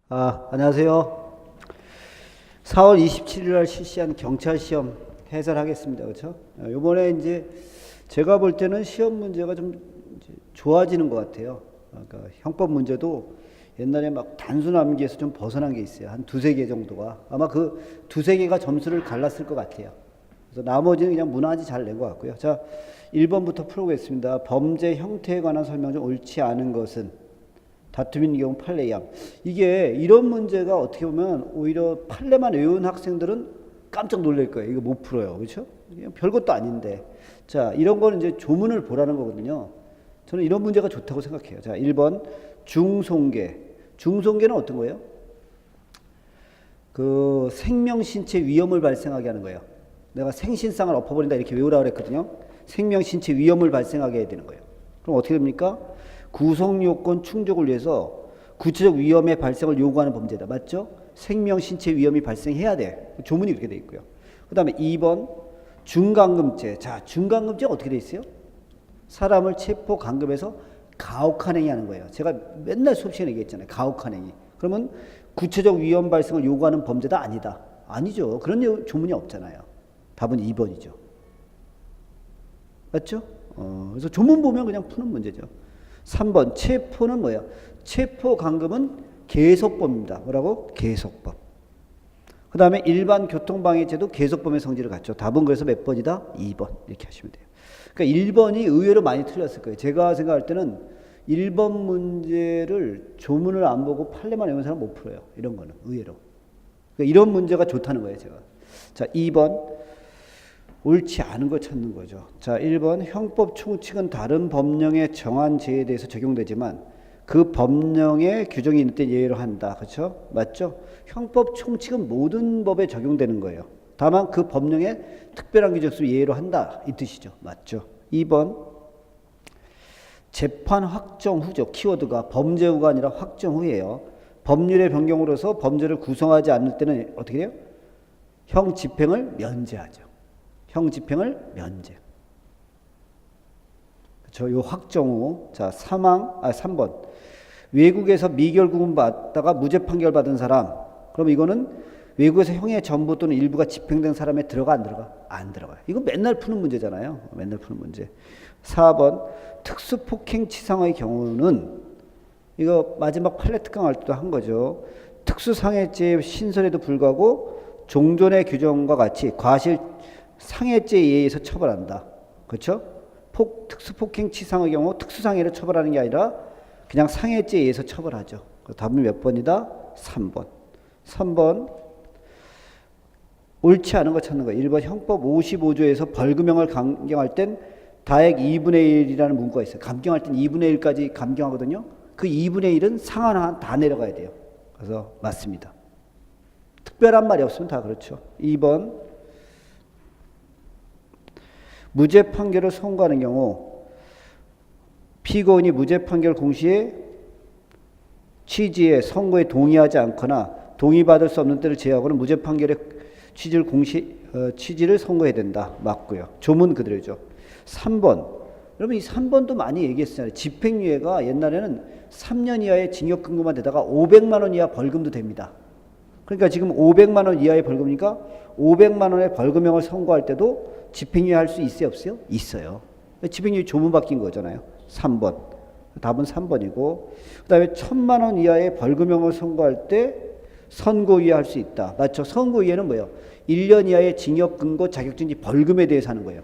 안녕하세요. 4월 27일 날 실시한 경찰 시험 해설하겠습니다. 그렇죠? 요번에 이제 제가 볼 때는 시험 문제가 좀 이제 좋아지는 것 같아요. 그러니까 형법 문제도 옛날에 막 단순 암기에서 좀 벗어난 게 있어요. 한 두세 개 정도가. 아마 그 두세 개가 점수를 갈랐을 것 같아요. 그래서 나머지는 그냥 무난히 잘 낸 것 같고요. 자, 1번부터 풀어보겠습니다. 범죄 형태에 관한 설명 중 옳지 않은 것은 다툼인 경우 판례양. 이게 이런 문제가 어떻게 보면 오히려 판례만 외운 학생들은 깜짝 놀랄 거예요. 이거 못 풀어요. 그렇죠? 별것도 아닌데. 자, 이런 거는 이제 조문을 보라는 거거든요. 저는 이런 문제가 좋다고 생각해요. 자, 1번 중송계. 중송계는 어떤 거예요? 그 생명 신체 위험을 발생하게 하는 거예요. 내가 생신상을 엎어버린다 이렇게 외우라 그랬거든요. 생명 신체 위험을 발생하게 해야 되는 거예요. 그럼 어떻게 됩니까? 구성 요건 충족을 위해서 구체적 위험의 발생을 요구하는 범죄다. 맞죠? 생명 신체 위험이 발생해야 돼. 조문이 그렇게 돼 있고요. 그다음에 2번 중간금죄. 자, 중간금죄가 어떻게 돼 있어요? 사람을 체포 감금해서 가혹한 행위 하는 거예요. 제가 맨날 수업 시간에 얘기했잖아요. 가혹한 행위. 그러면 구체적 위험 발생을 요구하는 범죄다? 아니다. 아니죠. 그런 조문이 없잖아요. 답은 2번이죠. 맞죠? 그래서 조문 보면 그냥 푸는 문제죠. 3번 체포는 뭐야? 체포 감금은 계속범입니다. 뭐라고? 계속범. 그 다음에 일반 교통방해죄도 계속범의 성질을 갖죠. 답은 그래서 몇 번이다? 2번 이렇게 하시면 돼요. 그러니까 1번이 의외로 많이 틀렸을 거예요. 제가 생각할 때는 1번 문제를 조문을 안 보고 판례만 외우는 사람 못 풀어요. 이런 거는 의외로. 그러니까 이런 문제가 좋다는 거예요. 제가. 자, 2번 옳지 않은 거 찾는 거죠. 자, 1번 형법 총칙은 다른 법령에 정한 죄에 대해서 적용되지만 그 법령의 규정이 있는 때 예외로 한다. 그렇죠? 맞죠? 형법 총칙은 모든 법에 적용되는 거예요. 다만 그 법령에 특별한 규정 있으면 예외로 한다. 이 뜻이죠. 맞죠? 2번 재판 확정 후죠. 키워드가 범죄 후가 아니라 확정 후예요. 법률의 변경으로서 범죄를 구성하지 않을 때는 어떻게 돼요? 형 집행을 면제하죠. 형 집행을 면제. 그렇죠? 요 확정 후. 자, 3번. 외국에서 미결구금 받다가 무죄 판결 받은 사람. 그럼 이거는 외국에서 형의 전부 또는 일부가 집행된 사람에 들어가 안 들어가? 안 들어가요. 이거 맨날 푸는 문제잖아요. 맨날 푸는 문제. 4번. 특수폭행치상의 경우는 이거 마지막 판례 특강 할 때도 한 거죠. 특수상해죄의 신설에도 불구하고 종전의 규정과 같이 과실 상해죄에 의해서 처벌한다. 그렇죠? 특수폭행치상의 경우 특수상해를 처벌하는 게 아니라 그냥 상해죄에 의해서 처벌하죠. 답은 몇 번이다? 3번. 3번 옳지 않은 거 찾는 거예요. 1번 형법 55조에서 벌금형을 감경할 땐 다액 2분의 1이라는 문구가 있어요. 감경할 땐 2분의 1까지 감경하거든요. 그 2분의 1은 상한 다 내려가야 돼요. 그래서 맞습니다. 특별한 말이 없으면 다 그렇죠. 2번 무죄 판결을 선고하는 경우 피고인이 무죄 판결 공시에 취지에 선고에 동의하지 않거나 동의받을 수 없는 때를 제외하고는 무죄 판결의 취지를 선고해야 된다. 맞고요. 조문 그대로죠. 3번. 여러분 이 3번도 많이 얘기했잖아요. 집행유예가 옛날에는 3년 이하의 징역금고만 되다가 500만 원 이하 벌금도 됩니다. 그러니까 지금 500만 원 이하의 벌금이니까 500만 원의 벌금형을 선고할 때도 집행유예 할 수 있어요? 없어요? 있어요. 집행유예 조문 바뀐 거잖아요. 3번. 답은 3번이고 그 다음에 1000만 원 이하의 벌금형을 선고할 때 선고유예 할 수 있다. 맞죠? 선고유예는 뭐예요? 1년 이하의 징역 근고 자격정지 벌금에 대해서 하는 거예요.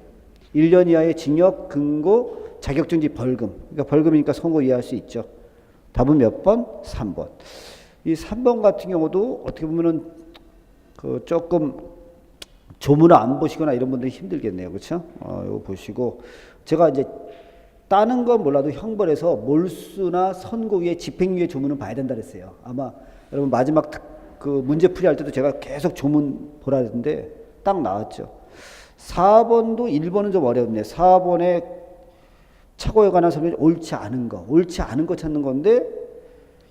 1년 이하의 징역 근고 자격정지 벌금. 그러니까 벌금이니까 선고유예 할 수 있죠. 답은 몇 번? 3번. 이 3번 같은 경우도 어떻게 보면은 그 조금 조문을 안 보시거나 이런 분들이 힘들겠네요. 그렇죠? 이거 보시고 제가 이제 따는 건 몰라도 형벌에서 몰수나 선고유예, 집행유예 조문은 봐야 된다 그랬어요. 아마 여러분 마지막 그 문제풀이 할 때도 제가 계속 조문 보라 했는데 딱 나왔죠. 4번도 1번은 좀 어렵네. 4번에 착오에 관한 설명이 옳지 않은 거 찾는 건데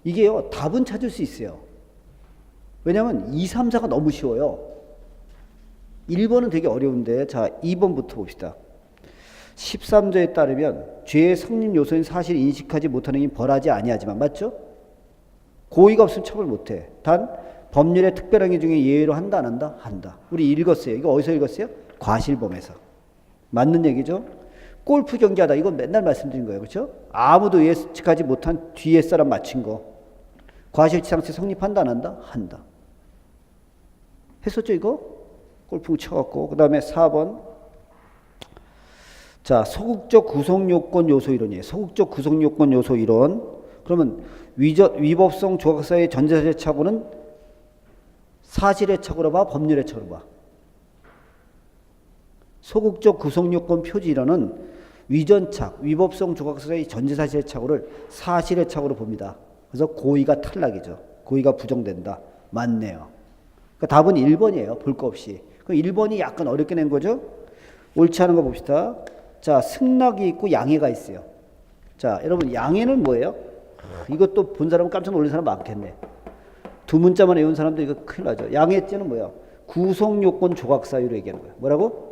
이게요. 답은 찾을 수 있어요. 왜냐하면 2, 3, 4가 너무 쉬워요. 1번은 되게 어려운데 자 2번부터 봅시다. 13조에 따르면 죄의 성립 요소인 사실 인식하지 못하는 게 벌하지 아니하지만 맞죠? 고의가 없으면 처벌 못해. 단 법률의 특별한 게 중에 예외로 한다 안 한다? 한다. 우리 읽었어요. 이거 어디서 읽었어요? 과실범에서. 맞는 얘기죠? 골프 경기하다. 이건 맨날 말씀드린 거예요. 그렇죠? 아무도 예측하지 못한 뒤에 사람 맞힌 거. 과실치상죄 성립한다 안 한다? 한다. 했었죠 이거? 골프 쳐갖고. 그 다음에 4번. 자, 소극적 구성요건 요소 이론이에요. 소극적 구성요건 요소 이론. 그러면 위법성 조각사의 전제사실의 착오는 사실의 착오로 봐, 법률의 착오로 봐. 소극적 구성요건 표지 이론은 위전착, 위법성 조각사의 전제사실의 착오를 사실의 착오로 봅니다. 그래서 고의가 탈락이죠. 고의가 부정된다. 맞네요. 그러니까 답은 1번이에요. 볼 거 없이. 그럼 1번이 약간 어렵게 낸 거죠. 옳지 않은 거 봅시다. 자, 승낙이 있고 양해가 있어요. 자, 여러분 양해는 뭐예요? 이것도 본 사람은 깜짝 놀란 사람 많겠네. 두 문자만 외운 사람도 이거 큰일 나죠. 양해죄는 뭐야? 구성요건 조각사유로 얘기하는 거야. 뭐라고?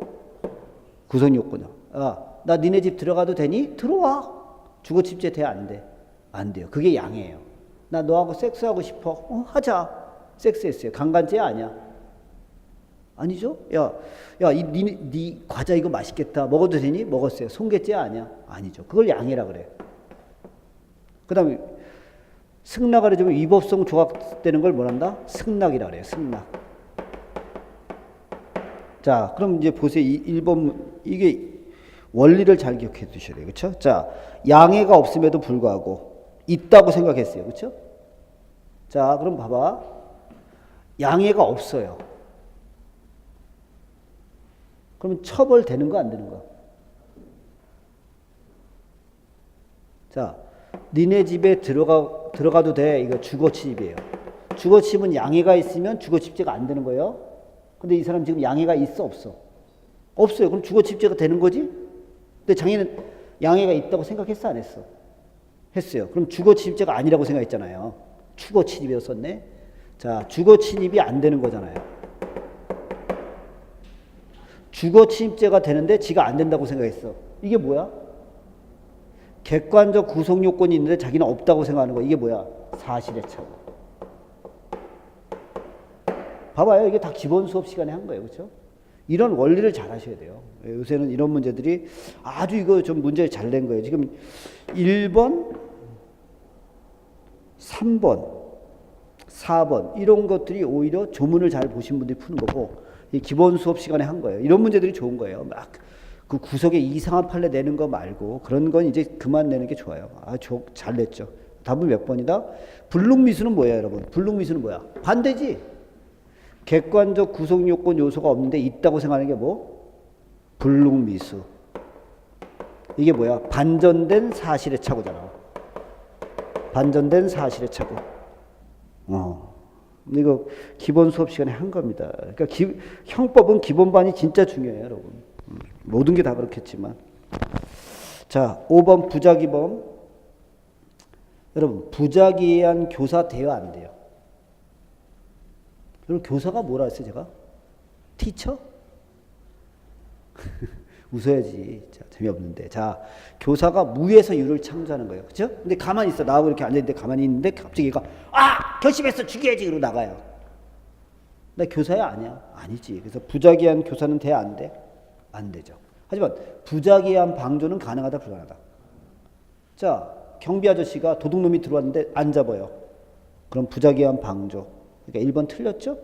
구성요건이요. 아, 나 니네 집 들어가도 되니? 들어와. 주거침입죄 돼? 안 돼? 안 돼요. 그게 양해예요. 나 너하고 섹스하고 싶어. 하자. 섹스했어요. 강간죄 아니야? 아니죠? 니 과자 이거 맛있겠다. 먹어도 되니? 먹었어요. 손괴죄 아니야? 아니죠. 그걸 양해라 그래. 그 다음에 승낙을 해주면 위법성 조각되는 걸 뭐란다? 승낙이라 그래요. 승낙. 자, 그럼 이제 보세요. 1번 이게 원리를 잘 기억해 두셔야 돼요. 그렇죠? 자, 양해가 없음에도 불구하고 있다고 생각했어요. 그렇죠? 자, 그럼 봐봐. 양해가 없어요. 그러면 처벌되는 거 안 되는 거? 자, 니네 집에 들어가도 돼. 이거 주거침입이에요. 주거침입은 양해가 있으면 주거침입죄가 안 되는 거예요. 근데 이 사람 지금 양해가 있어 없어? 없어요. 그럼 주거침입죄가 되는 거지? 근데 장애는 양해가 있다고 생각했어 안 했어? 했어요. 그럼 주거침입죄가 아니라고 생각했잖아요. 추거침입이었었네. 자, 주거침입이 안 되는 거잖아요. 주거침입죄가 되는데 지가 안 된다고 생각했어. 이게 뭐야? 객관적 구성요건이 있는데 자기는 없다고 생각하는 거. 이게 뭐야? 사실의 착오. 봐봐요. 이게 다 기본 수업 시간에 한 거예요. 그렇죠? 이런 원리를 잘 하셔야 돼요. 요새는 이런 문제들이 아주 이거 좀 문제를 잘 낸 거예요. 지금 1번, 3번, 4번 이런 것들이 오히려 조문을 잘 보신 분들이 푸는 거고 이 기본 수업 시간에 한 거예요. 이런 문제들이 좋은 거예요. 막 그 구석에 이상한 판례 내는 거 말고 그런 건 이제 그만 내는 게 좋아요. 아, 잘 냈죠. 답은 몇 번이다? 불능미수는 뭐예요, 여러분? 불능미수는 뭐야? 반대지. 객관적 구성요건 요소가 없는데 있다고 생각하는 게 뭐? 불능미수. 이게 뭐야? 반전된 사실의 착오잖아. 반전된 사실의 착오. 이거 기본 수업 시간에 한 겁니다. 그러니까 형법은 기본반이 진짜 중요해요, 여러분. 모든 게 다 그렇겠지만. 자, 5번 부작위범. 여러분, 부작위에 의한 교사 돼야 안 돼요? 여러분, 교사가 뭐라 했어요, 제가? 티처? 웃어야지. 자, 재미없는데. 자, 교사가 무에서 유를 창조하는 거예요. 그죠? 근데 가만히 있어. 나하고 이렇게 앉아있는데 가만히 있는데 갑자기 얘가 결심했어. 죽여야지. 그러고 나가요. 나 교사야? 아니야? 아니지. 그래서 부작위한 교사는 돼? 안 돼? 안 되죠. 하지만 부작위한 방조는 가능하다? 불가능하다? 자, 경비 아저씨가 도둑놈이 들어왔는데 안 잡아요. 그럼 부작위한 방조. 그러니까 1번 틀렸죠?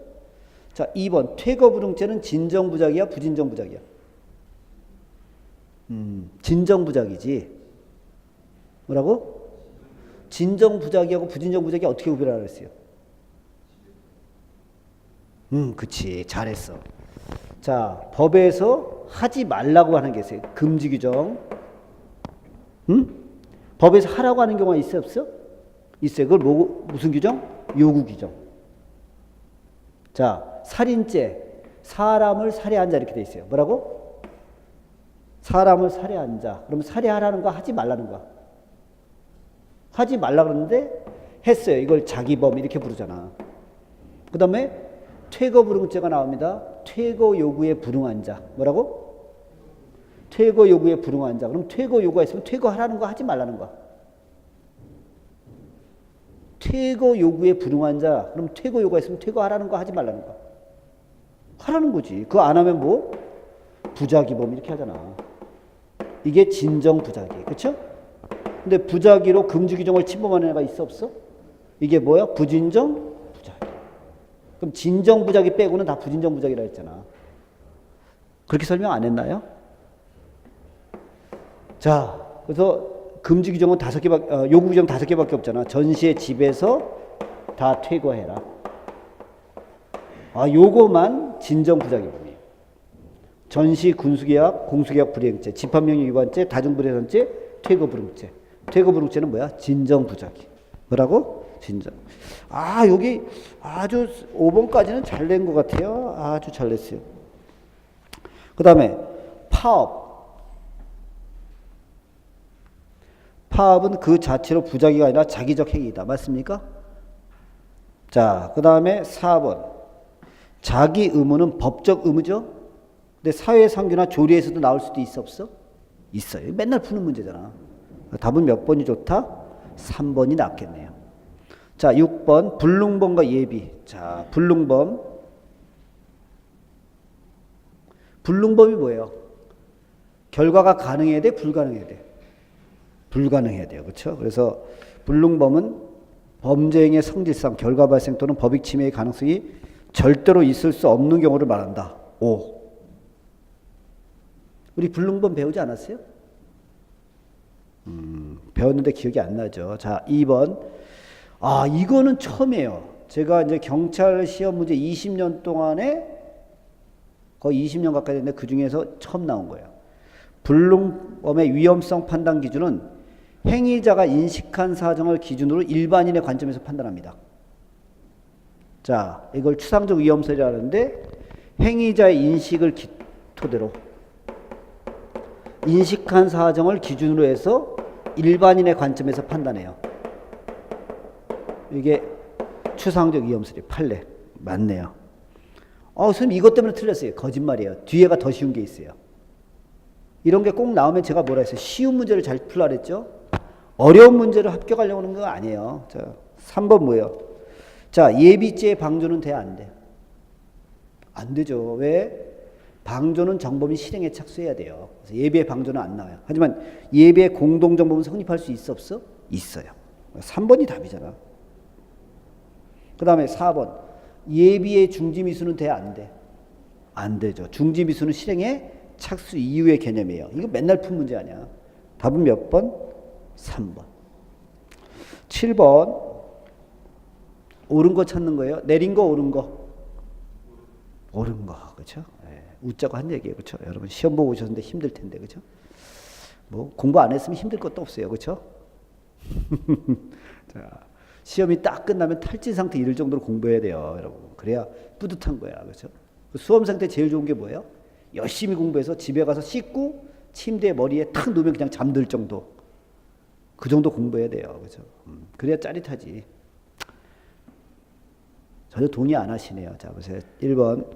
자, 2번 퇴거불응죄는 진정부작위야? 부진정부작위야? 진정부작위지. 뭐라고? 진정부작위하고 부진정부작위 어떻게 구별하라 그랬어요? 그치. 잘했어. 자, 법에서 하지 말라고 하는 게 있어요. 금지 규정. 법에서 하라고 하는 경우가 있어요, 없어? 있어요. 그걸 무슨 규정? 요구 규정. 자, 살인죄. 사람을 살해한 자 이렇게 돼 있어요. 뭐라고? 사람을 살해한 자. 그럼 살해하라는 거 하지 말라는 거. 하지 말라 그러는데 했어요. 이걸 자기범 이렇게 부르잖아. 그 다음에 퇴거불응죄가 나옵니다. 퇴거 요구에 불응한 자. 뭐라고? 퇴거 요구에 불응한 자. 그럼 퇴거 요구가 있으면 퇴거하라는 거 하지 말라는 거. 퇴거 요구에 불응한 자, 그럼 퇴거 요구가 있으면 퇴거하라는 거 하지 말라는 거? 하라는 거지. 그거 안 하면 뭐? 부작위범 이렇게 하잖아. 이게 진정 부작위. 그렇죠? 근데 부작위로 금지 규정을 침범하는 애가 있어 없어? 이게 뭐야? 부진정 부작위. 그럼 진정 부작위 빼고는 다 부진정 부작위라 했잖아. 그렇게 설명 안 했나요? 자, 그래서 금지 규정은 요구 규정 5개밖에 없잖아. 전시의 집에서 다 퇴거해라. 요거만 진정 부작위범이에요. 전시 군수계약, 공수계약 불이행죄, 집합명령 위반죄, 다중불이행죄, 퇴거불응죄. 퇴거불응죄는 뭐야? 진정 부작위. 뭐라고? 진정. 여기 아주 5번까지는 잘 낸 것 같아요. 아주 잘 냈어요. 그 다음에 파업. 파업은 그 자체로 부작위가 아니라 자기적 행위이다. 맞습니까? 자, 그 다음에 4번. 자기 의무는 법적 의무죠. 근데 사회상규나 조리에서도 나올 수도 있어 없어? 있어요. 맨날 푸는 문제잖아. 답은 몇 번이 좋다? 3번이 낫겠네요. 자, 6번 불능범과 예비. 자, 불능범. 불능범이 뭐예요? 결과가 가능해야 돼? 불가능해야 돼? 불가능해야 돼요. 그렇죠? 그래서 불능범은 범죄행위의 성질상 결과 발생 또는 법익 침해의 가능성이 절대로 있을 수 없는 경우를 말한다. 5. 우리 불능범 배우지 않았어요? 배웠는데 기억이 안 나죠. 자, 2번. 이거는 처음이에요. 제가 이제 경찰 시험 문제 20년 동안에 거의 20년 가까이 됐는데 그 중에서 처음 나온 거예요. 불능범의 위험성 판단 기준은 행위자가 인식한 사정을 기준으로 일반인의 관점에서 판단합니다. 자, 이걸 추상적 위험성이라 하는데 행위자의 인식을 토대로 인식한 사정을 기준으로 해서 일반인의 관점에서 판단해요. 이게 추상적 위험성이 판례. 맞네요. 선생님 이것 때문에 틀렸어요. 거짓말이에요. 뒤에가 더 쉬운 게 있어요. 이런 게 꼭 나오면 제가 뭐라 했어요? 쉬운 문제를 잘 풀라 그랬죠? 어려운 문제를 합격하려고 하는 거 아니에요. 자, 3번 뭐예요? 자, 예비죄 방조는 돼, 안 돼? 안 되죠. 왜? 방조는 정범이 실행에 착수해야 돼요. 그래서 예비의 방조는 안 나와요. 하지만 예비의 공동정범은 성립할 수 있어 없어? 있어요. 3번이 답이잖아. 그 다음에 4번. 예비의 중지미수는 돼, 안 돼? 안 되죠. 중지미수는 실행에 착수 이후의 개념이에요. 이거 맨날 푼 문제 아니야. 답은 몇 번? 3번. 7번. 옳은 거 찾는 거예요. 내린 거, 옳은 거. 옳은 거. 그렇죠? 웃자고 한 얘기예요. 그렇죠? 여러분 시험 보고 오셨는데 힘들 텐데. 그렇죠? 뭐 공부 안 했으면 힘들 것도 없어요. 그렇죠? 자, 시험이 딱 끝나면 탈진 상태 이를 정도로 공부해야 돼요, 여러분. 그래야 뿌듯한 거야. 그렇죠? 수험 상태 제일 좋은 게 뭐예요? 열심히 공부해서 집에 가서 씻고 침대에 머리에 탁 누우면 그냥 잠들 정도. 그 정도 공부해야 돼요. 그렇죠? 그래야 짜릿하지. 전혀 동의 안 하시네요. 자, 보세요. 1번.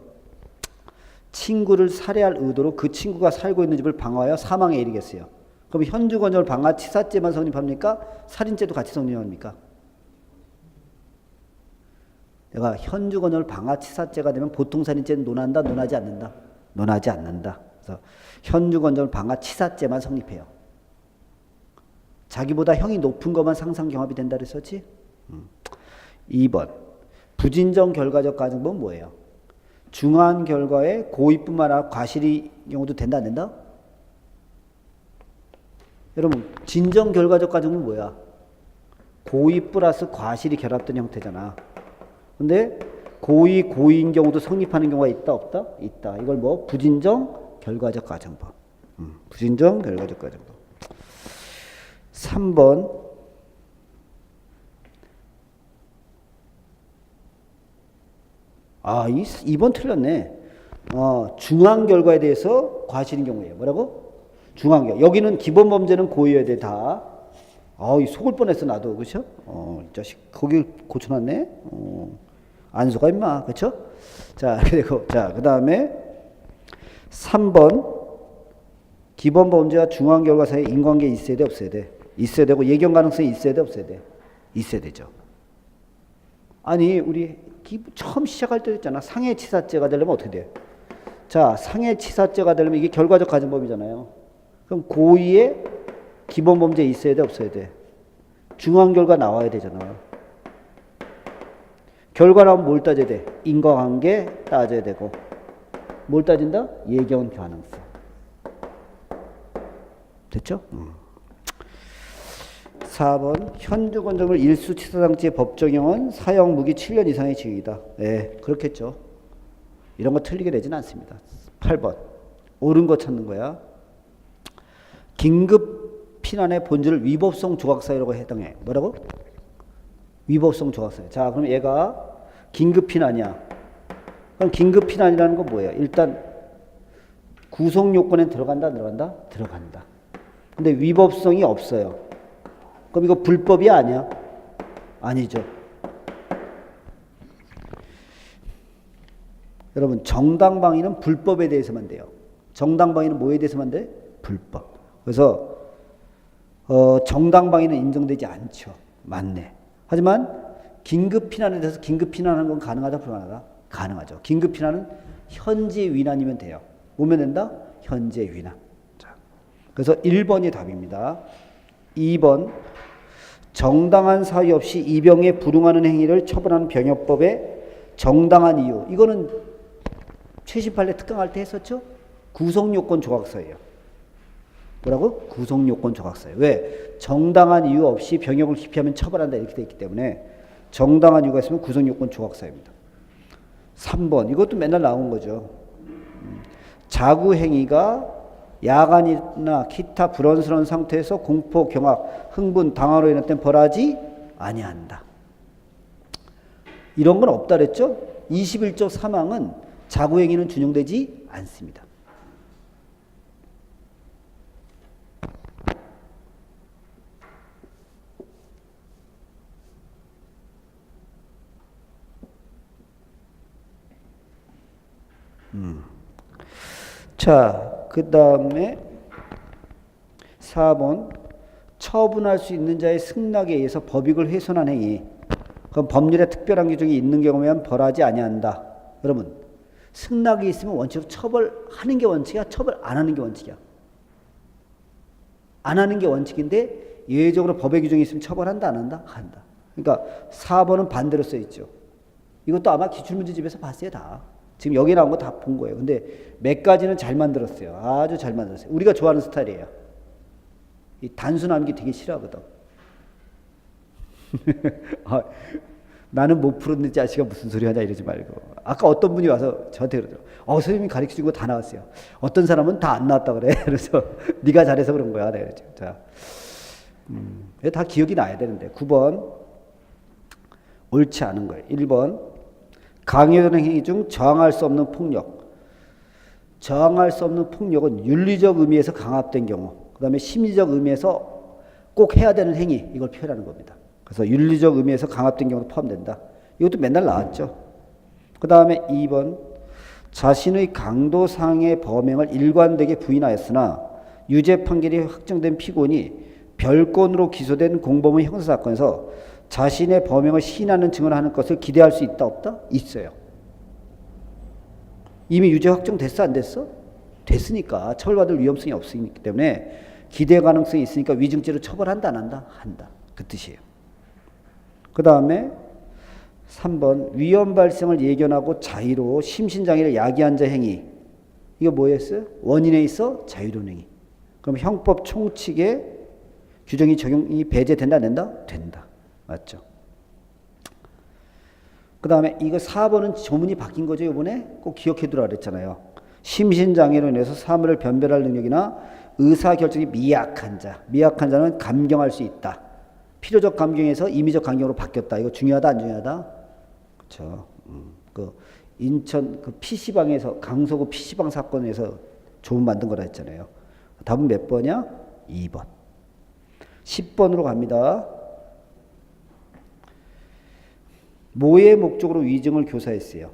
친구를 살해할 의도로 그 친구가 살고 있는 집을 방화하여 사망에 이르겠어요. 그럼 현주건설 방화 치사죄만 성립합니까? 살인죄도 같이 성립합니까? 내가 현주건설 방화 치사죄가 되면 보통 살인죄는 논한다, 논하지 않는다? 논하지 않는다. 그래서 현주건설 방화 치사죄만 성립해요. 자기보다 형이 높은 것만 상상경합이 된다 그랬었지? 2번. 부진정 결과적 가정법은 뭐예요? 중한 결과에 고의뿐만 아니라 과실의 경우도 된다 안 된다? 여러분 진정 결과적 가정은 뭐야? 고의 플러스 과실이 결합된 형태잖아. 근데 고의인 경우도 성립하는 경우가 있다 없다? 있다. 이걸 뭐? 부진정 결과적 가정법. 부진정 결과적 가정법. 3번. 아, 2번 틀렸네. 중한 결과에 대해서 과실인 경우예요. 뭐라고? 중한 결과. 여기는 기본 범죄는 고의여야 돼, 다. 속을 뻔했어, 나도. 그쵸? 이 자식, 거기 고쳐놨네? 안 속아, 임마. 그쵸? 자, 그리고, 자, 그 다음에 3번. 기본 범죄와 중한 결과 사이에 인관계 있어야 돼, 없어야 돼? 있어야 되고, 예견 가능성이 있어야 돼, 없어야 돼? 있어야 되죠. 아니 우리 처음 시작할 때 했잖아. 상해치사죄가 되려면 어떻게 돼? 자, 상해치사죄가 되려면 이게 결과적 가정법이잖아요. 그럼 고의의 기본범죄 있어야 돼 없어야 돼? 중앙결과 나와야 되잖아. 결과 나오면 뭘 따져야 돼? 인과관계 따져야 되고 뭘 따진다? 예견 가능성. 됐죠? 4번 현주건조물 일수치사장치의 법정형은 사형 무기 7년 이상의 징역이다. 네, 그렇겠죠. 이런 거 틀리게 되진 않습니다. 8번 옳은 거 찾는 거야. 긴급 피난의 본질을 위법성 조각사유라고 해당해. 뭐라고? 위법성 조각사유. 자, 그럼 얘가 긴급 피난이야. 그럼 긴급 피난이라는 건 뭐예요? 일단 구속 요건에 들어간다, 안 들어간다? 들어간다. 근데 위법성이 없어요. 그럼 이거 불법이 아니야? 아니죠. 여러분, 정당방위는 불법에 대해서만 돼요. 정당방위는 뭐에 대해서만 돼? 불법. 그래서 정당방위는 인정되지 않죠. 맞네. 하지만 긴급피난에 대해서 긴급피난하는 건 가능하다, 불가능하다? 가능하죠. 긴급피난은 현재 위난이면 돼요. 오면 된다? 현재 위난. 자, 그래서 1번이 답입니다. 2번 정당한 사유 없이 이병에 불응하는 행위를 처벌하는 병역법의 정당한 이유. 이거는 최신 판례 특강할 때 했었죠? 구속요건 조각사예요. 뭐라고? 구속요건 조각사예요. 왜? 정당한 이유 없이 병역을 기피하면 처벌한다 이렇게 돼 있기 때문에 정당한 이유가 있으면 구속요건 조각사입니다. 3번 이것도 맨날 나온 거죠. 자구행위가 야간이나 기타 불온스러운 상태에서 공포, 경악, 흥분, 당화로 인한 벌하지 아니한다. 이런 건 없다 그랬죠? 21조 사망은 자구행위는 준용되지 않습니다. 자, 그 다음에 4번 처분할 수 있는 자의 승낙에 의해서 법익을 훼손한 행위. 그럼 법률에 특별한 규정이 있는 경우면 벌하지 아니한다. 여러분, 승낙이 있으면 원칙으로 처벌하는 게 원칙이야? 처벌 안 하는 게 원칙이야? 안 하는 게 원칙인데 예외적으로 법의 규정이 있으면 처벌한다, 안 한다? 한다. 그러니까 4번은 반대로 써 있죠. 이것도 아마 기출문제집에서 봤어요, 다. 지금 여기 나온 거 다 본 거예요. 근데 몇 가지는 잘 만들었어요. 아주 잘 만들었어요. 우리가 좋아하는 스타일이에요. 이 단순한 게 되게 싫어하거든. 나는 못 푸는데 자식아 무슨 소리 하냐 이러지 말고. 아까 어떤 분이 와서 저한테 그러더라고요. 선생님이 가르쳐준 거 다 나왔어요. 어떤 사람은 다 안 나왔다 그래. 그래서 네가 잘해서 그런 거야. 내가 그랬죠. 자, 다 기억이 나야 되는데. 9번 옳지 않은 거예요. 1번 강요되는 행위 중 저항할 수 없는 폭력. 저항할 수 없는 폭력은 윤리적 의미에서 강압된 경우, 그 다음에 심리적 의미에서 꼭 해야 되는 행위, 이걸 표현하는 겁니다. 그래서 윤리적 의미에서 강압된 경우도 포함된다. 이것도 맨날 나왔죠. 그 다음에 2번 자신의 강도상의 범행을 일관되게 부인하였으나 유죄 판결이 확정된 피고인이 별건으로 기소된 공범의 형사사건에서 자신의 범행을 시인하는 증언을 하는 것을 기대할 수 있다 없다? 있어요. 이미 유죄 확정됐어 안 됐어? 됐으니까 처벌받을 위험성이 없기 때문에 기대 가능성이 있으니까 위증죄로 처벌한다 안 한다? 한다. 그 뜻이에요. 그 다음에 3번 위험 발생을 예견하고 자의로 심신장애를 야기한 자 행위. 이거 뭐였어요? 원인에 있어 자유로운 행위. 그럼 형법 총칙에 규정이 적용이 배제된다 안 된다? 된다. 맞죠? 그 다음에 이거 4번은 조문이 바뀐 거죠. 이번에 꼭 기억해두라 그랬잖아요. 심신장애로 인해서 사물을 변별할 능력이나 의사결정이 미약한 자. 미약한 자는 감경할 수 있다. 필요적 감경에서 임의적 감경으로 바뀌었다. 이거 중요하다 안 중요하다? 그렇죠. 그 인천 그 PC방에서 강서구 PC방 사건에서 조문 만든 거라 했잖아요. 답은 몇 번이야? 2번. 10번으로 갑니다. 모의 목적으로 위증을 교사했어요.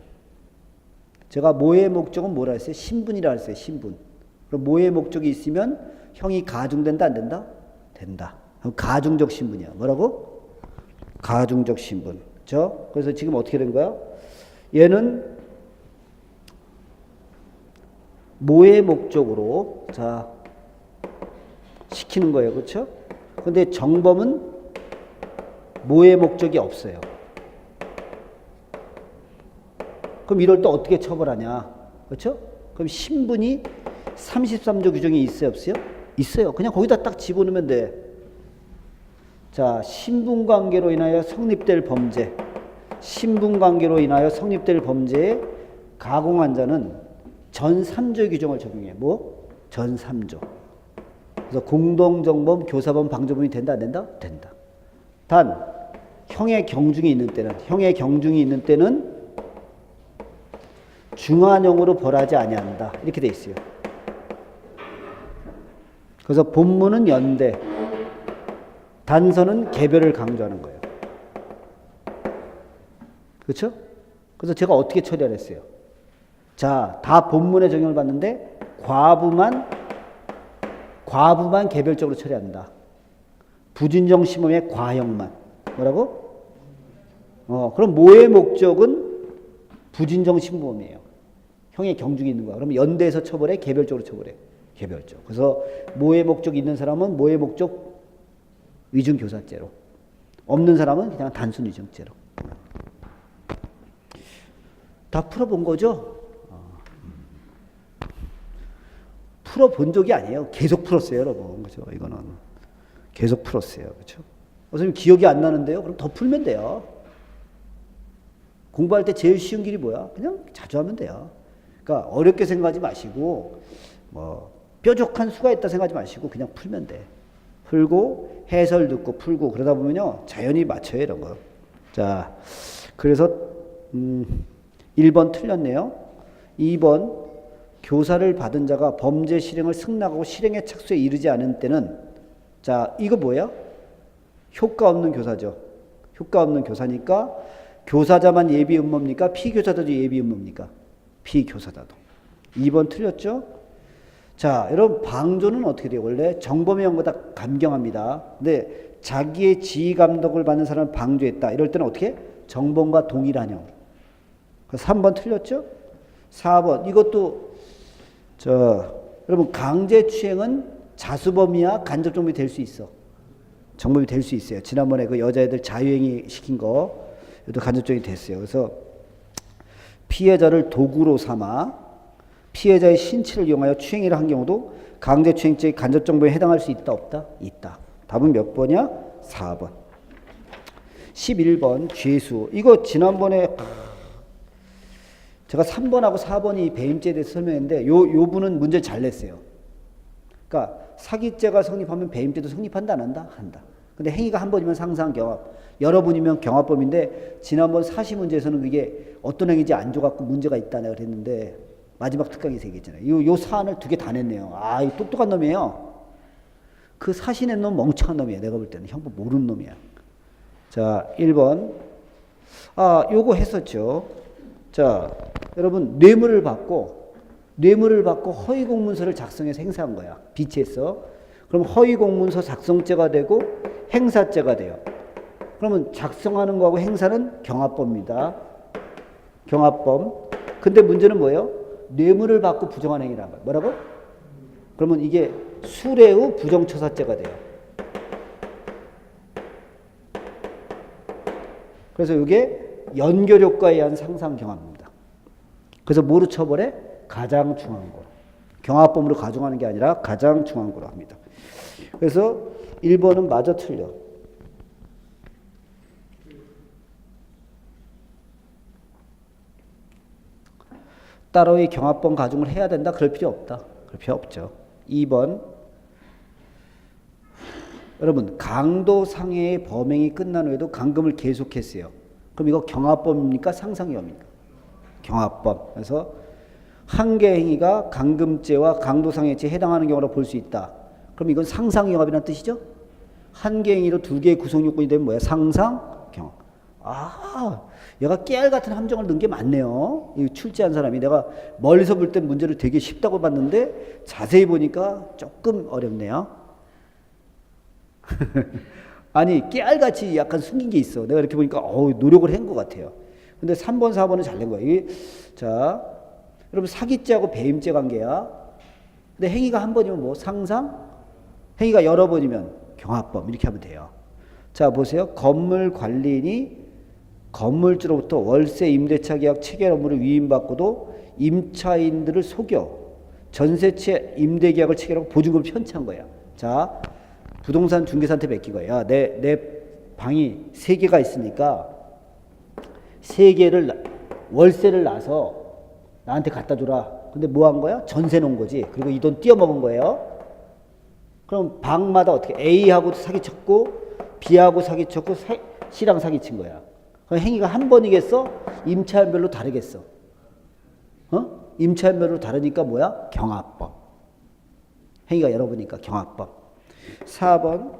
제가 모의 목적은 뭐라 했어요? 신분이라 했어요. 신분. 그럼 모의 목적이 있으면 형이 가중된다 안 된다? 된다. 그럼 가중적 신분이야. 뭐라고? 가중적 신분. 그렇죠? 그래서 지금 어떻게 된 거야? 얘는 뭐의 목적으로 자 시키는 거예요. 그렇죠? 근데 정범은 뭐의 목적이 없어요. 그럼 이럴 때 어떻게 처벌하냐? 그렇죠? 그럼 신분이 33조 규정이 있어요, 없어요? 있어요. 그냥 거기다 딱 집어넣으면 돼. 자, 신분 관계로 인하여 성립될 범죄. 신분 관계로 인하여 성립될 범죄에 가공한 자는 전 3조의 규정을 적용해. 뭐? 전 3조. 그래서 공동정범, 교사범, 방조범이 된다, 안 된다? 된다. 단 형의 경중이 있는 때는 중한형으로 벌하지 아니한다. 이렇게 돼 있어요. 그래서 본문은 연대, 단서는 개별을 강조하는 거예요. 그렇죠? 그래서 제가 어떻게 처리를 했어요? 자, 다 본문에 적용을 받는데 과부만 개별적으로 처리한다. 부진정 심범의 과형만. 뭐라고? 그럼 뭐의 목적은 부진정 심범이에요. 형의 경중이 있는 거야. 그럼 연대에서 처벌해? 개별적으로 처벌해? 개별적. 그래서 뭐의 목적이 있는 사람은 뭐의 목적? 위중교사죄로. 없는 사람은 그냥 단순 위중죄로. 다 풀어본 거죠? 풀어본 적이 아니에요. 계속 풀었어요, 여러분. 그죠? 이거는 계속 풀었어요. 그렇죠? 선생님 기억이 안 나는데요? 그럼 더 풀면 돼요. 공부할 때 제일 쉬운 길이 뭐야? 그냥 자주 하면 돼요. 그러니까 어렵게 생각하지 마시고 뭐 뾰족한 수가 있다 생각하지 마시고 그냥 풀면 돼. 풀고 해설 듣고 풀고 그러다 보면요 자연히 맞춰요 이런 거. 자, 그래서 1번 틀렸네요. 2번 교사를 받은 자가 범죄 실행을 승낙하고 실행의 착수에 이르지 않은 때는 자 이거 뭐예요? 효과 없는 교사죠. 효과 없는 교사니까 교사자만 예비 음모입니까? 피교사자도 예비 음모입니까? 피교사자도. 2번 틀렸죠? 자, 여러분 방조는 어떻게 돼요? 원래 정범의 형보다 감경합니다. 근데 자기의 지휘 감독을 받는 사람을 방조했다. 이럴 때는 어떻게? 정범과 동일한 형. 3번 틀렸죠? 4번 이것도 여러분 강제추행은 자수범이야 간접정범이 될 수 있어. 정범이 될 수 있어요. 지난번에 그 여자애들 자유행위 시킨 거 이것도 간접정범이 됐어요. 그래서 피해자를 도구로 삼아 피해자의 신체를 이용하여 추행위를 한 경우도 강제추행죄의 간접정범에 해당할 수 있다 없다? 있다. 답은 몇 번이야? 4번. 11번 죄수. 이거 지난번에 제가 3번하고 4번이 배임죄에 대해서 설명했는데 요 분은 문제를 잘 냈어요. 그러니까 사기죄가 성립하면 배임죄도 성립한다 안 한다? 한다. 근데 행위가 한 번이면 상상 경합, 여러 분이면 경합범인데 지난번 사시 문제에서는 그게 어떤 행위인지 안 줘갖고 문제가 있다 내가 그랬는데 마지막 특강에서 얘기했잖아요. 요 사안을 2개 다 냈네요. 아, 이 똑똑한 놈이에요. 그 사시 낸 놈 멍청한 놈이에요. 내가 볼 때는 형법 모르는 놈이야. 자, 1번. 아, 요거 했었죠. 자, 여러분 뇌물을 받고 허위 공문서를 작성해서 행사한 거야. 비치했어. 그럼 허위 공문서 작성죄가 되고 행사죄가 돼요. 그러면 작성하는 거하고 행사는 경합범입니다. 경합범. 근데 문제는 뭐예요? 뇌물을 받고 부정한 행위라는 거예요. 뭐라고? 그러면 이게 수뢰 후 부정처사죄가 돼요. 그래서 이게 연결효과에 의한 상상경합입니다. 그래서 뭐로 처벌해? 가장 중한 거. 경합범으로 가중하는 게 아니라 가장 중한 거로 합니다. 그래서 1번은 마저 틀려. 따로의 경합범 가중을 해야 된다? 그럴 필요 없다. 그럴 필요 없죠. 2번. 여러분 강도상해의 범행이 끝난 후에도 감금을 계속했어요. 그럼 이거 경합범입니까? 상상위험입니까? 경합범. 그래서 한계 행위가 감금죄와 강도상해죄에 해당하는 경우로 볼 수 있다. 그럼 이건 상상경합이라는 뜻이죠? 한계 행위로 2개의 구성요건이 되면 뭐야? 상상경합. 아, 얘가 깨알 같은 함정을 넣은 게 많네요. 이 출제한 사람이. 내가 멀리서 볼 땐 문제를 되게 쉽다고 봤는데 자세히 보니까 조금 어렵네요. 아니 깨알같이 약간 숨긴 게 있어. 내가 이렇게 보니까 노력을 한 것 같아요. 근데 3번, 4번은 잘 낸 거야. 자, 여러분 사기죄하고 배임죄 관계야. 근데 행위가 한 번이면 뭐 상상? 행위가 여러 번이면 경합범 이렇게 하면 돼요. 자 보세요. 건물 관리인이 건물주로부터 월세 임대차 계약 체결 업무를 위임받고도 임차인들을 속여 전세채 임대 계약을 체결하고 보증금을 편취한 거야. 자 부동산 중개사한테 맡긴 거야. 내 방이 3개가 있으니까 3개를 월세를 놔서 나한테 갖다 줘라. 근데 뭐 한 거야? 전세 놓은 거지. 그리고 이 돈 띄어먹은 거예요. 그럼 방마다 어떻게 A하고 사기쳤고 B하고 사기쳤고 C랑 사기친 거야. 그럼 행위가 한 번이겠어? 임차인별로 다르겠어. 임차인별로 다르니까 뭐야? 경합범. 행위가 여러 번이니까 경합범. 4번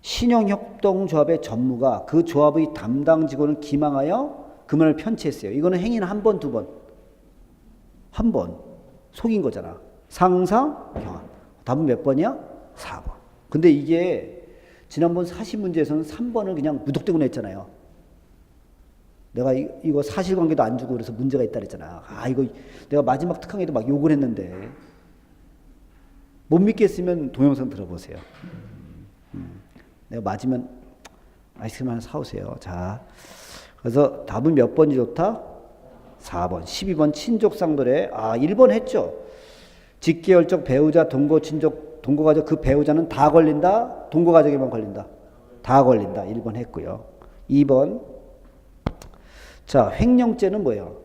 신용협동조합의 전무가 그 조합의 담당 직원을 기망하여 금연을 편취했어요. 이거는 행위는 한 번, 2번. 한 번. 속인 거잖아. 상상, 경합. 답은 몇 번이야? 4번. 근데 이게 지난번 사실 문제에서는 3번을 그냥 무턱대고 냈잖아요. 내가 이거 사실관계도 안 주고 그래서 문제가 있다 그랬잖아. 이거 내가 마지막 특강에도 막 욕을 했는데 못 믿겠으면 동영상 들어보세요. 내가 맞으면 아이스크림 하나 사오세요. 자, 그래서 답은 몇 번이 좋다? 4번. 12번 친족상도래. 1번 했죠. 직계열적 배우자 동거친족 동거가족 그 배우자는 다 걸린다? 동거가족에만 걸린다? 다 걸린다. 1번 했고요. 2번 자 횡령죄는 뭐예요?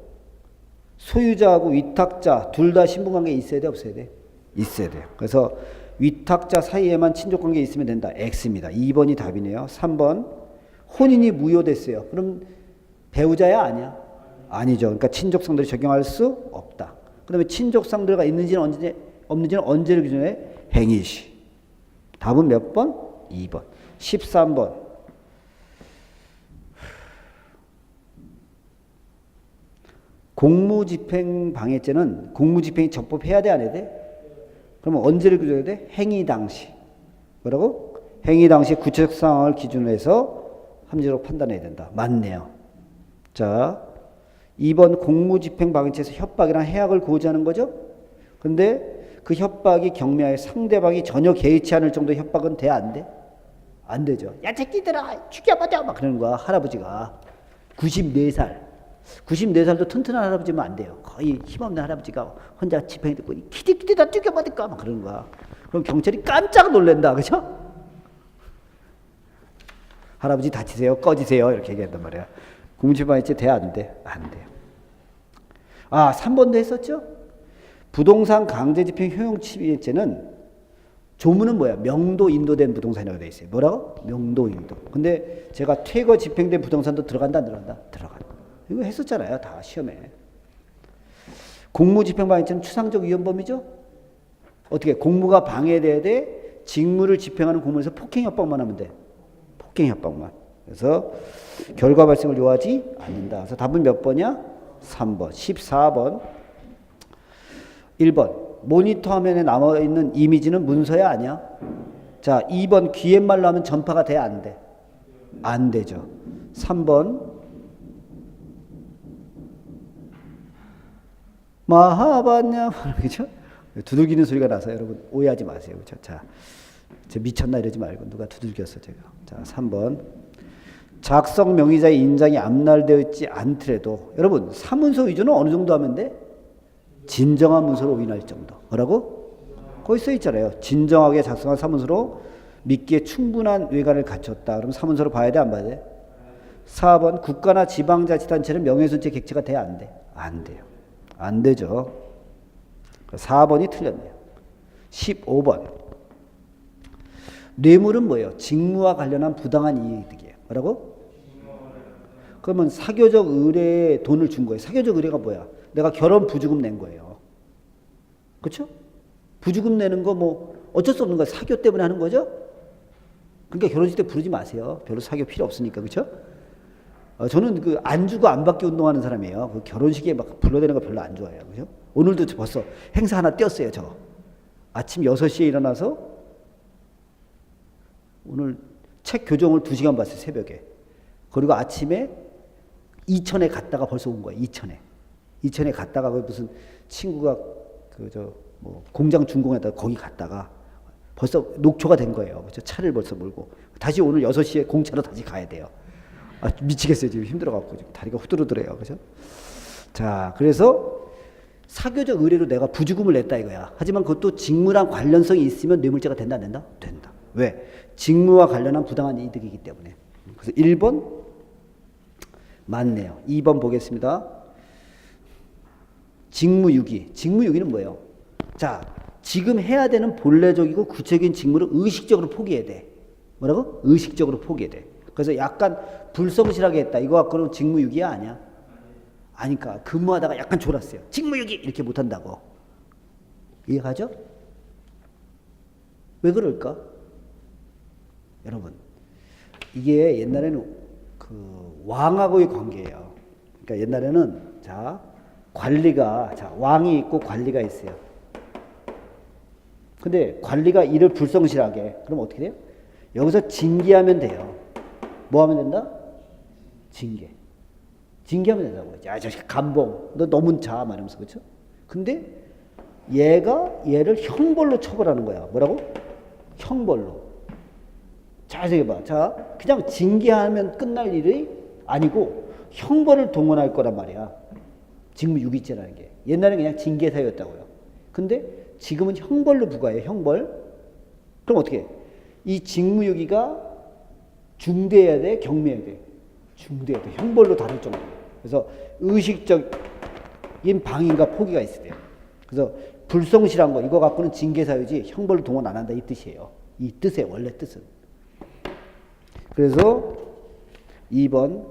소유자하고 위탁자 둘 다 신분관계 있어야 돼? 없어야 돼? 있어야 돼요. 그래서 위탁자 사이에만 친족관계 있으면 된다. X입니다. 2번이 답이네요. 3번 혼인이 무효됐어요. 그럼 배우자야 아니야? 아니죠. 그러니까 친족상들이 적용할 수 없다. 그 다음에 친족상들가 있는지는 없는지는 언제를 기준해? 행위시. 답은 몇 번? 2번. 13번 공무집행방해죄는 공무집행이 적법해야 돼? 안 해야 돼? 그러면 언제를 기준해야 돼? 행위 당시. 뭐라고? 행위 당시 구체적 상황을 기준으로 해서 합리적으로 판단해야 된다. 맞네요. 자, 2번 공무집행방해죄에서 협박이나 해악을 고지하는 거죠. 근데 그 협박이 경미하여 상대방이 전혀 개의치 않을 정도의 협박은 돼? 안 돼? 안 되죠. 야 새끼들아 죽여버려 막 그러는 거야. 할아버지가 94살도 튼튼한 할아버지면 안 돼요. 거의 힘없는 할아버지가 혼자 지팡이 들고 키디키디 다 죽여버릴까 막 그러는 거야. 그럼 경찰이 깜짝 놀란다. 그죠? 할아버지 다치세요. 꺼지세요. 이렇게 얘기한단 말이야. 공무집행방해죄 돼? 안 돼? 안 돼요. 3번도 했었죠? 부동산 강제집행 효용침해죄는 조문은 뭐야? 명도 인도된 부동산이라고 되어 있어요. 뭐라고? 명도 인도. 근데 제가 퇴거 집행된 부동산도 들어간다 안 들어간다? 들어간다. 이거 했었잖아요. 다 시험에. 공무집행방해죄는 추상적 위헌범이죠? 어떻게? 공무가 방해돼야 돼? 직무를 집행하는 공무원에서 폭행협박만 하면 돼. 폭행협박만. 그래서 결과 발생을 요하지 않는다. 그래서 답은 몇 번이야? 3번. 14번. 1번. 모니터 화면에 남아있는 이미지는 문서야 아니야? 자, 2번 귀옛말로 하면 전파가 돼? 안 돼? 안 되죠. 3번. 마하바냐 그죠? 두들기는 소리가 나서 여러분 오해하지 마세요. 그렇죠? 자, 제 미쳤나 이러지 말고 누가 두들겼어 제가. 자, 3번 작성 명의자의 인장이 암날되어 있지 않더라도 여러분 사문서 위조는 어느 정도 하면 돼? 진정한 문서로 오인할 정도. 뭐라고? 거기 써 있잖아요. 진정하게 작성한 사문서로 믿기에 충분한 외관을 갖췄다. 그럼 사문서로 봐야 돼? 안 봐야 돼? 4번 국가나 지방자치단체는 명예훼손죄 객체가 돼? 안 돼? 안 돼요. 안 되죠. 4번이 틀렸네요. 15번. 뇌물은 뭐예요? 직무와 관련한 부당한 이익이에요. 뭐라고? 그러면 사교적 의뢰에 돈을 준 거예요. 사교적 의뢰가 뭐야? 내가 결혼 부주금 낸 거예요. 그렇죠? 부주금 내는 거 뭐 어쩔 수 없는 거야. 사교 때문에 하는 거죠? 그러니까 결혼식 때 부르지 마세요. 별로 사교 필요 없으니까. 그렇죠? 저는 그 안 주고 안 받기 운동하는 사람이에요. 그 결혼식에 막 불러대는 거 별로 안 좋아해요. 그죠? 오늘도 벌써 행사 하나 띄었어요, 아침 6시에 일어나서 오늘 책 교정을 2시간 봤어요, 새벽에. 그리고 아침에 이천에 갔다가 벌써 온 거예요, 이천에. 이천에 갔다가 무슨 친구가 공장 준공했다가 거기 갔다가 벌써 녹초가 된 거예요. 그렇죠? 차를 벌써 몰고. 다시 오늘 6시에 공차로 다시 가야 돼요. 아, 미치겠어요. 지금 힘들어갖고 지금 다리가 후들후들해요. 그죠? 자, 그래서 사교적 의뢰로 내가 부주금을 냈다 이거야. 하지만 그것도 직무랑 관련성이 있으면 뇌물죄가 된다 안 된다? 된다. 왜? 직무와 관련한 부당한 이득이기 때문에. 그래서 1번 맞네요. 2번 보겠습니다. 직무유기. 직무유기는 뭐예요? 자, 지금 해야 되는 본래적이고 구체적인 직무를 의식적으로 포기해야 돼. 뭐라고? 의식적으로 포기해야 돼. 그래서 약간 불성실하게 했다. 이거 갖고는 직무유기야 아니야? 아니까 근무하다가 약간 졸았어요. 직무유기 이렇게 못한다고. 이해가죠? 왜 그럴까? 여러분, 이게 옛날에는 그 왕하고의 관계예요. 그러니까 옛날에는 자 관리가 왕이 있고 관리가 있어요. 근데 관리가 일을 불성실하게 그럼 어떻게 돼요? 여기서 징계하면 돼요. 뭐 하면 된다? 징계하면 된다고. 야, 저 감봉, 너 너무 자 말하면서 그렇죠? 근데 얘를 형벌로 처벌하는 거야. 뭐라고? 형벌로. 잘 생각해봐. 자, 그냥 징계하면 끝날 일이 아니고 형벌을 동원할 거란 말이야. 직무유기죄라는 게. 옛날에는 그냥 징계 사유였다고요. 근데 지금은 형벌로 부과해요. 형벌. 그럼 어떻게 해? 이 직무유기가 중대해야 돼? 경미해야 돼? 중대해야 돼. 형벌로 다룰 정도. 그래서 의식적인 방임과 포기가 있어야 돼요. 그래서 불성실한 거 이거 갖고는 징계 사유지 형벌로 동원 안 한다 이 뜻이에요. 이 뜻의 원래 뜻은. 그래서 2번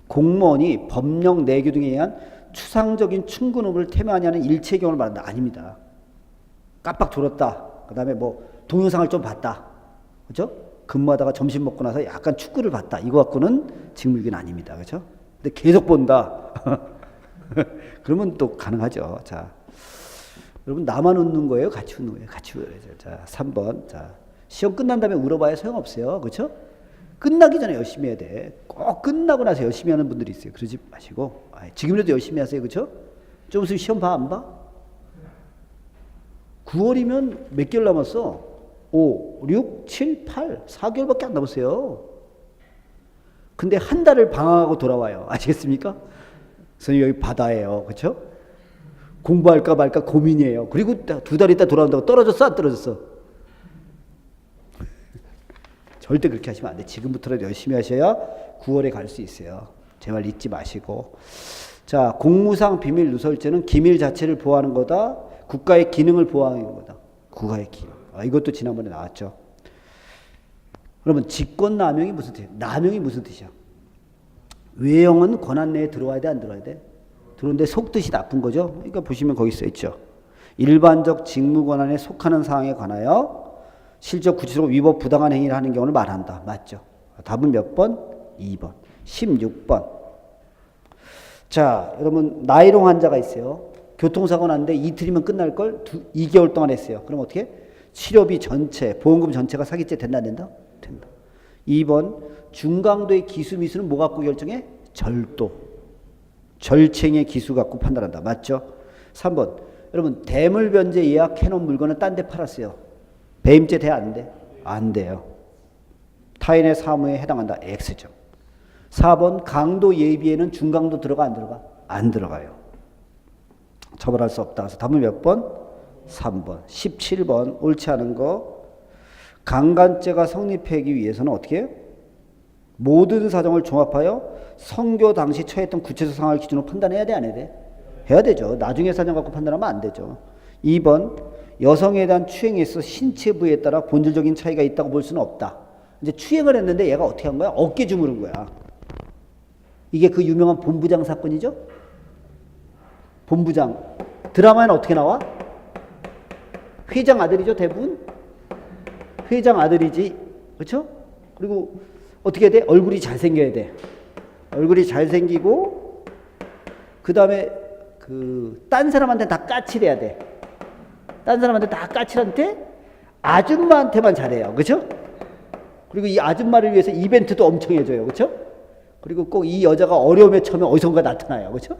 공무원이 법령 내규 등에 의한 추상적인 충분 의무를 태명하냐는 일체의 경우를 말한다. 아닙니다. 깜빡 졸았다. 그 다음에 뭐 동영상을 좀 봤다. 그렇죠? 근무하다가 점심 먹고 나서 약간 축구를 봤다. 이거 갖고는 직무유기는 아닙니다. 그렇죠? 근데 계속 본다. 그러면 또 가능하죠. 자, 여러분 나만 웃는 거예요? 같이 웃는 거예요? 같이 웃어야죠. 자, 3번. 자, 시험 끝난 다음에 울어봐야 소용없어요. 그렇죠? 끝나기 전에 열심히 해야 돼. 꼭 끝나고 나서 열심히 하는 분들이 있어요. 그러지 마시고 지금이라도 열심히 하세요. 그렇죠? 좀 있으면 시험 봐? 안 봐? 9월이면 몇 개월 남았어? 5, 6, 7, 8, 4개월밖에 안 남았어요. 근데 한 달을 방학하고 돌아와요. 아시겠습니까? 선생님 여기 바다예요. 그렇죠? 공부할까 말까 고민이에요. 그리고 2달 있다 돌아온다고 떨어졌어? 안 떨어졌어? 절대 그렇게 하시면 안 돼. 지금부터라도 열심히 하셔야 9월에 갈 수 있어요. 제 말 잊지 마시고. 자, 공무상 비밀 누설죄는 기밀 자체를 보호하는 거다. 국가의 기능을 보호하는 거다. 국가의 기능. 이것도 지난번에 나왔죠. 그러면 직권남용이 무슨 뜻이야? 남용이 무슨 뜻이야? 외형은 권한 내에 들어와야 돼, 안 들어와야 돼? 들어오는데 속뜻이 나쁜 거죠. 그러니까 보시면 거기 써 있죠. 일반적 직무 권한에 속하는 사항에 관하여 실적 구체적으로 위법 부당한 행위를 하는 경우를 말한다. 맞죠? 답은 몇 번? 2번. 16번. 자, 여러분 나이롱 환자가 있어요. 교통사고 났는데 이틀이면 끝날 걸 2개월 동안 했어요. 그럼 어떻게? 치료비 전체, 보험금 전체가 사기죄 된다 안 된다? 된다. 2번 중강도의 기수 미수는 뭐 갖고 결정해? 절도. 절챙의 기수 갖고 판단한다. 맞죠? 3번 여러분 대물변제 예약해놓은 물건을 딴 데 팔았어요. 배임죄 돼? 안 돼? 안 돼요. 타인의 사무에 해당한다. X죠. 4번 강도 예비에는 중강도 들어가 안 들어가? 안 들어가요. 처벌할 수 없다. 그래서 답은 몇 번? 3번. 17번 옳지 않은 거. 강간죄가 성립하기 위해서는 어떻게 해요? 모든 사정을 종합하여 선교 당시 처했던 구체적 상황을 기준으로 판단해야 돼? 안 해야 돼? 해야 되죠. 나중에 사정 갖고 판단하면 안 되죠. 2번 여성에 대한 추행에 있어 신체 부위에 따라 본질적인 차이가 있다고 볼 수는 없다. 이제 추행을 했는데 얘가 어떻게 한 거야? 어깨 주무른 거야. 이게 그 유명한 본부장 사건이죠? 본부장. 드라마에는 어떻게 나와? 회장 아들이죠, 대부분? 회장 아들이지. 그렇죠? 그리고 어떻게 해야 돼? 얼굴이 잘생겨야 돼. 얼굴이 잘생기고 그다음에 딴 사람한테 다 까칠해야 돼. 딴 사람한테 다 까칠한테 아줌마한테만 잘해요. 그렇죠? 그리고 이 아줌마를 위해서 이벤트도 엄청 해줘요. 그렇죠? 그리고 꼭 이 여자가 어려움에 처하면 어디선가 나타나요. 그렇죠?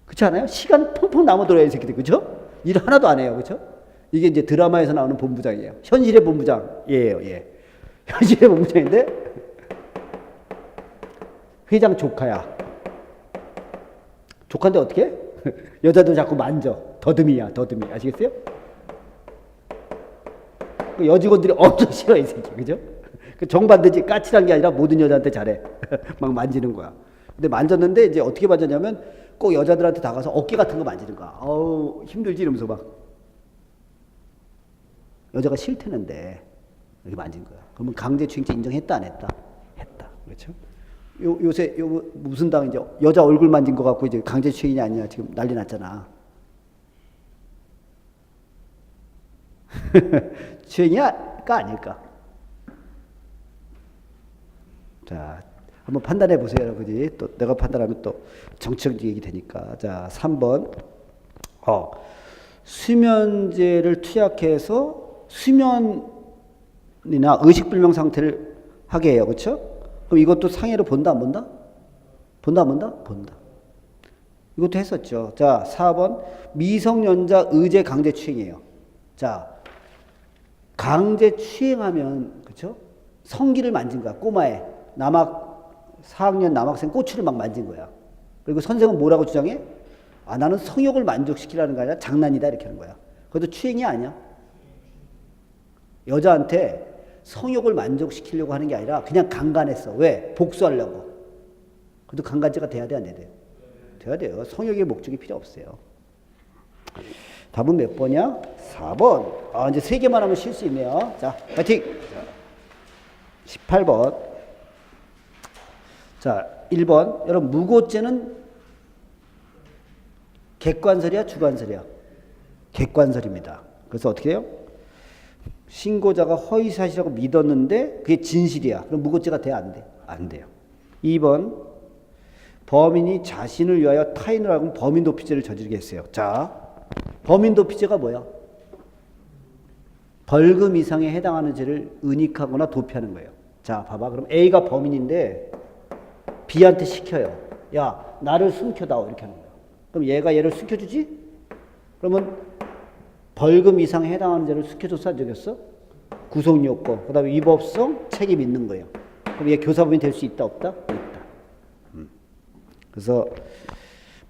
그렇지 않아요? 시간 펑펑 남아돌아요, 이 새끼들. 그렇죠? 일 하나도 안 해요. 그렇죠? 이게 이제 드라마에서 나오는 본부장이에요. 현실의 본부장이에요. 예. 현실의 본부장인데 회장 조카야. 조카인데 어떻게 해? 여자들 자꾸 만져. 더듬이야, 더듬이. 아시겠어요? 여직원들이 엄청 싫어, 이 새끼. 그죠? 정반대지. 까칠한 게 아니라 모든 여자한테 잘해. 막 만지는 거야. 근데 만졌는데 이제 어떻게 만졌냐면 꼭 여자들한테 다가서 어깨 같은 거 만지는 거야. 어우, 힘들지? 이러면서 막. 여자가 싫다는데 이렇게 만진 거야. 그러면 강제추행죄 인정했다, 안 했다? 했다. 그렇죠? 요새 무슨 당 이제 여자 얼굴 만진 거 갖고 이제 강제추행이냐 아니냐 지금 난리 났잖아. 추행이야가 아닐까? 자, 한번 판단해 보세요, 여러분이. 또 내가 판단하면 또 정치적 얘기 되니까. 자, 3번. 수면제를 투약해서 수면이나 의식불명 상태를 하게 해요. 그렇죠? 그럼 이것도 상해로 본다, 안 본다? 본다, 안 본다? 본다. 이것도 했었죠. 자, 4번. 미성년자 의제 강제추행이에요. 자, 강제추행하면, 그렇죠? 성기를 만진 거야, 꼬마애. 4학년 남학생 꼬추를 막 만진 거야. 그리고 선생은 뭐라고 주장해? 아, 나는 성욕을 만족시키라는 게 아니라 장난이다, 이렇게 하는 거야. 그것도 추행이 아니야. 여자한테 성욕을 만족시키려고 하는 게 아니라 그냥 강간했어. 왜? 복수하려고. 그래도 강간죄가 돼야 돼, 안 돼야 돼? 돼야 돼요. 성욕의 목적이 필요 없어요. 답은 몇 번이야? 4번. 아, 이제 3개만 하면 쉴 수 있네요. 자, 파이팅! 18번. 자, 1번. 여러분, 무고죄는 객관설이야, 주관설이야? 객관설입니다. 그래서 어떻게 해요? 신고자가 허위사실이라고 믿었는데 그게 진실이야. 그럼 무고죄가 돼, 안 돼? 안 돼요. 2번. 범인이 자신을 위하여 타인을 하고 범인 도피죄를 저지르게 했어요. 자, 범인 도피죄가 뭐야? 벌금 이상에 해당하는 죄를 은닉하거나 도피하는 거예요. 자, 봐봐. 그럼 A가 범인인데 B한테 시켜요. 야, 나를 숨겨다오. 이렇게 하는 거야. 그럼 얘가 얘를 숨겨주지? 그러면 벌금 이상에 해당하는 죄를 숨겨줬어, 안 적였어? 구속요건, 그 다음에 위법성, 책임 있는 거예요. 그럼 얘 교사범이 될 수 있다, 없다? 있다. 그래서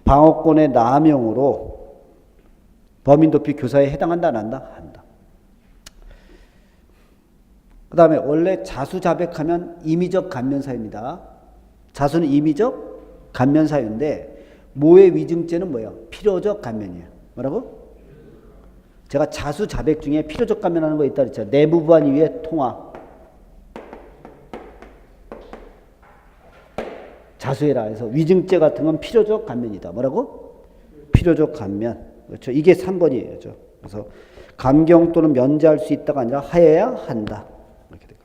방어권의 남용으로 범인 도피 교사에 해당한다, 안 한다? 한다. 그 다음에 원래 자수자백하면 임의적 감면사유입니다. 자수는 임의적 감면사유인데 모의 위증죄는 뭐예요? 필요적 감면이에요. 뭐라고? 제가 자수자백 중에 필요적 감면하는 거 있다 그랬죠. 내부부한 이후의 통화. 자수해라 해서 위증죄 같은 건 필요적 감면이다. 뭐라고? 필요적 감면. 그렇죠. 이게 3번이에요. 그렇죠? 그래서 감경 또는 면제할 수 있다가 아니라 하여야 한다. 이렇게 되고.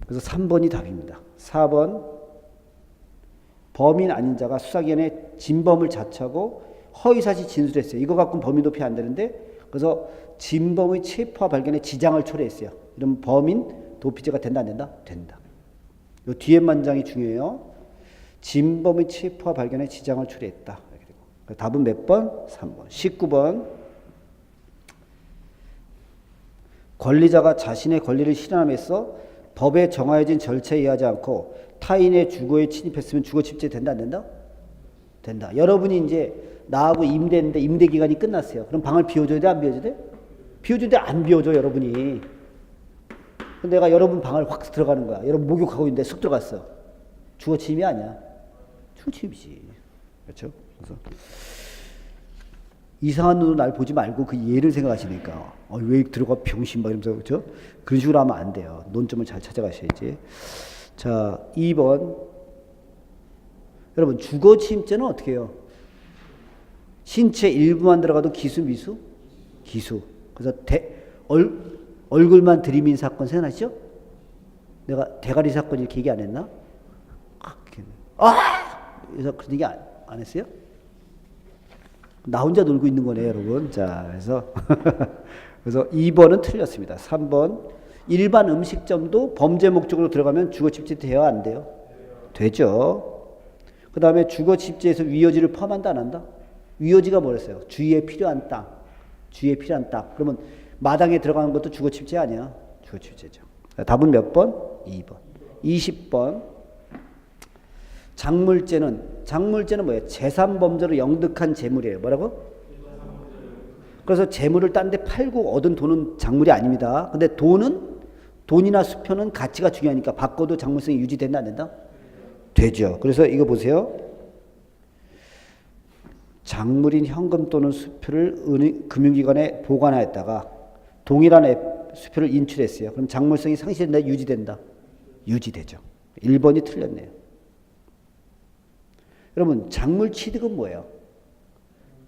그래서 3번이 답입니다. 4번. 범인 아닌 자가 수사기관에 진범을 자처하고 허위사실 진술했어요. 이거 갖고는 범인 도피 안 되는데, 그래서 진범의 체포와 발견에 지장을 초래했어요. 이러면 범인 도피죄가 된다, 안 된다? 된다. 이 뒤에 문장이 중요해요. 진범의 체포와 발견에 지장을 초래했다. 이렇게 되고. 답은 몇 번? 3번. 19번. 권리자가 자신의 권리를 실현함에서 법에 정하여진 절차에 의하지 않고 타인의 주거에 침입했으면 주거 침입죄 된다, 안 된다? 된다. 여러분이 이제 나하고 임대했는데 임대 기간이 끝났어요. 그럼 방을 비워줘야 돼, 안 비워줘야 돼? 비워줘야 돼, 안 비워줘, 여러분이. 근데 내가 여러분 방을 확 들어가는 거야. 여러분 목욕하고 있는데 쑥 들어갔어. 주거 침입이 아니야. 주거 침입이지. 그렇죠? 그래서 이상한 눈으로 날 보지 말고 그 예를 생각하시니까 왜 들어가 병신 막 이러면서, 그렇죠? 그런 식으로 하면 안 돼요. 논점을 잘 찾아가셔야지. 자, 2번. 여러분, 주거 침입죄는 어떻게 해요? 신체 일부만 들어가도 기수, 미수? 기수. 그래서 얼굴만 들이민 사건 생각나시죠? 내가 대가리 사건 이렇게 얘기 안 했나? 그래서 그런 얘기 안 했어요? 나 혼자 놀고 있는 거네, 여러분. 자, 그래서 그래서 2번은 틀렸습니다. 3번 일반 음식점도 범죄 목적으로 들어가면 주거집지 돼야 안 돼요? 되죠. 그 다음에 주거집지에서 위요지를 포함한다 안 한다? 위요지가 뭐랬어요? 주위에 필요한 땅. 주위에 필요한 땅. 그러면 마당에 들어가는 것도 주거집지 아니야? 주거집지죠. 답은 몇 번? 2번. 20번. 장물죄는 뭐예요? 재산범죄로 영득한 재물이에요. 뭐라고? 그래서 재물을 딴 데 팔고 얻은 돈은 작물이 아닙니다. 근데 돈이나 수표는 가치가 중요하니까 바꿔도 작물성이 유지된다 안 된다? 되죠. 그래서 이거 보세요. 작물인 현금 또는 수표를 금융기관에 보관하였다가 동일한 수표를 인출했어요. 그럼 작물성이 상실된다, 유지된다? 유지되죠. 1번이 틀렸네요. 여러분, 작물 취득은 뭐예요?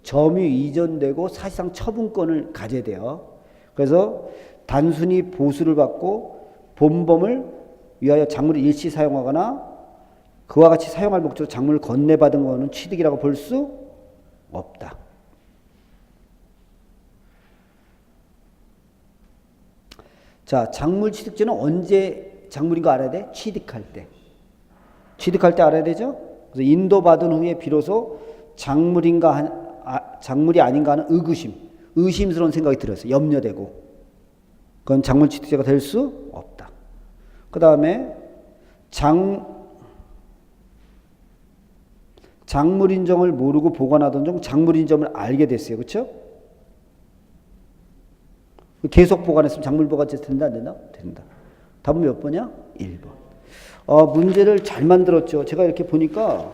점유 이전되고 사실상 처분권을 가져야 돼요. 그래서 단순히 보수를 받고 본범을 위하여 작물을 일시 사용하거나 그와 같이 사용할 목적으로 작물을 건네받은 것은 취득이라고 볼 수 없다. 자, 작물 취득죄는 언제 작물인 거 알아야 돼? 취득할 때. 취득할 때 알아야 되죠? 그래서 인도받은 후에 비로소 작물이 아닌가 하는 의심스러운 생각이 들었어요. 염려되고. 그건 작물 취득죄가 될 수 없다. 그 다음에 작물인정을 모르고 보관하던 중 작물인정을 알게 됐어요. 그렇죠? 계속 보관했으면 작물보관죄 된다 안 된다? 된다. 답은 몇 번이야? 1번. 문제를 잘 만들었죠. 제가 이렇게 보니까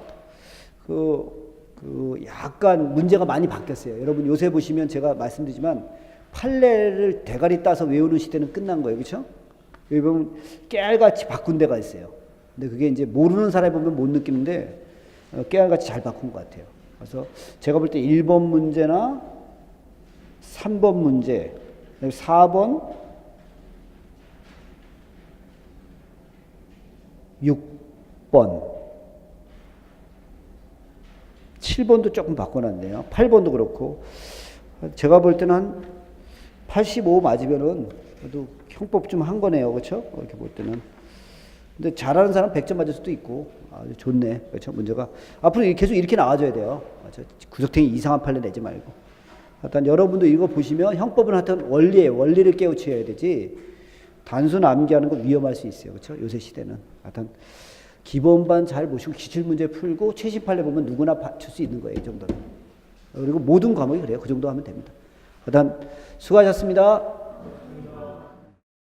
약간 문제가 많이 바뀌었어요. 여러분 요새 보시면 제가 말씀드리지만 판례를 대가리 따서 외우는 시대는 끝난 거예요. 그렇죠? 여기 보면 깨알같이 바꾼 데가 있어요. 근데 그게 이제 모르는 사람이 보면 못 느끼는데 깨알같이 잘 바꾼 것 같아요. 그래서 제가 볼 때 1번 문제나 3번 문제, 4번, 6번, 7번도 조금 바꿔놨네요. 8번도 그렇고. 제가 볼 때는 한 85 맞으면은 그래도 형법 좀 한 거네요. 그렇죠? 이렇게 볼 때는. 근데 잘하는 사람 100점 맞을 수도 있고. 아주 좋네. 그렇죠? 문제가. 앞으로 계속 이렇게 나와줘야 돼요. 구석탱이 이상한 판례 내지 말고. 하여튼 여러분도 이거 보시면 형법은 하여튼 원리예요. 원리를 깨우쳐야 되지. 단순 암기하는 거 위험할 수 있어요. 그렇죠? 요새 시대는. 하여튼 기본반 잘 보시고 기출문제 풀고 최신 판례 보면 누구나 맞출 수 있는 거예요. 이 정도는. 그리고 모든 과목이 그래요. 그 정도 하면 됩니다. 하여튼 수고하셨습니다.